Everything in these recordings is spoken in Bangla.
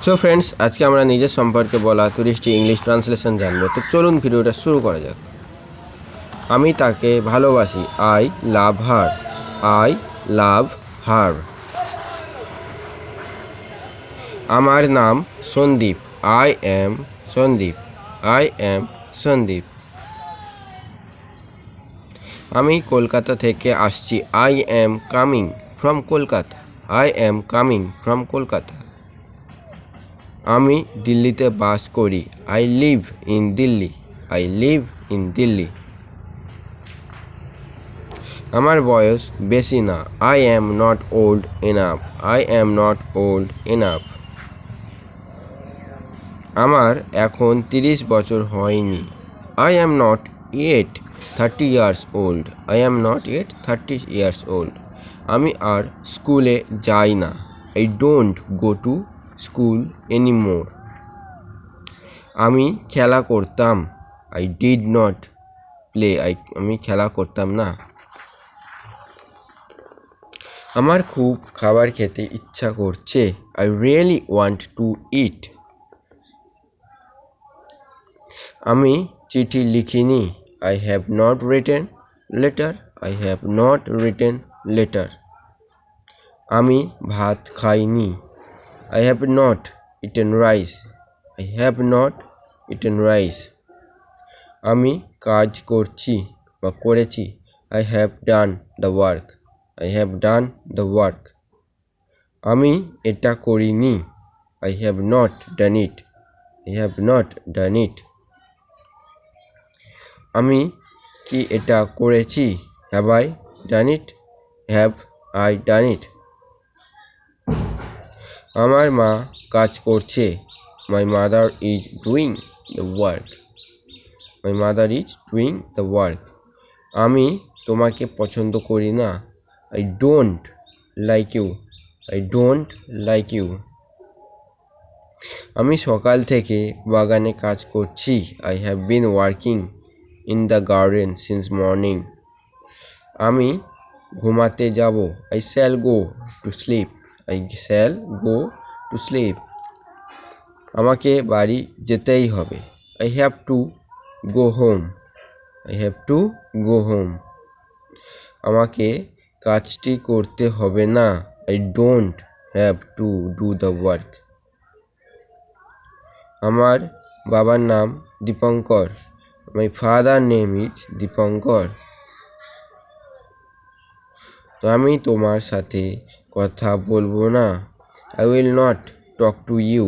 সো ফ্রেন্ডস, আজকে আমরা নিজের সম্পর্কে বলা 30টি ইংলিশ ট্রান্সলেশন জানবো। তো চলুন ভিডিওটা শুরু করা যাক। আমি তাকে ভালোবাসি, I love her. I love her. আমার নাম Sandip, I am Sandip. I am Sandip. আমি কলকাতা থেকে আসছি, I am coming from Kolkata. I am coming from Kolkata. আমি দিল্লিতে বাস করি, I live in Delhi. I live in Delhi. আমার বয়স বেশি না, I am not old enough. I am not old enough. আমার এখন 30 বছর হয়নি, I am not yet 30 years old. I am not yet 30 years old. আমি আর স্কুলে যাই না, I don't go to school anymore. আমি খেলা করতাম, আই ডিড নট প্লে। আমি খেলা করতাম না। আমার খুব খাবার খেতে ইচ্ছা করছে, I really want to eat. আমি চিঠি লিখিনি, I have not written letter. I have not written letter. আমি ভাত খাইনি, I have not eaten rice. I have not eaten rice. আমি কাজ করছি বা করেছি, I have done the work. I have done the work. আমি এটা করিনি, I have not done it. I have not done it. আমি কি এটা করেছি, have I done it. Have I done it. আমার মা কাজ করছে, my mother is doing the work. My mother is doing the work. আমি তোমাকে পছন্দ করি না, I don't like you. I don't like you. আমি সকাল থেকে বাগানে কাজ করছি, I have been working in the garden since morning. আমি ঘুমাতে যাব, I shall go to sleep. I shall go to sleep. আমাকে বাড়ি যেতেই হবে, I have to go home. I have to go home. আমাকে কাজটি করতে হবে না, I don't have to do the work. আমার বাবার নাম Dipankar, my father name is Dipankar. আমি তোমার সাথে কথা বলবো না, I will not talk to you.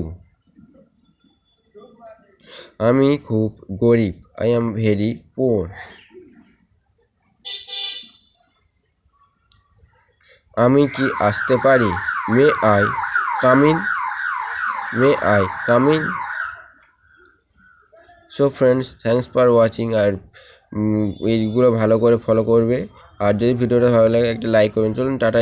আমি খুব গরিব, আই এম ভেরি পোর। আমি কি আসতে পারি, may I come in. May I come in. So friends, thanks for watching. আর এইগুলো ভালো করে ফলো করবে। আর যদি ভিডিওটা ভালো লাগে একটা লাইক করবেন। চলুন টাটা।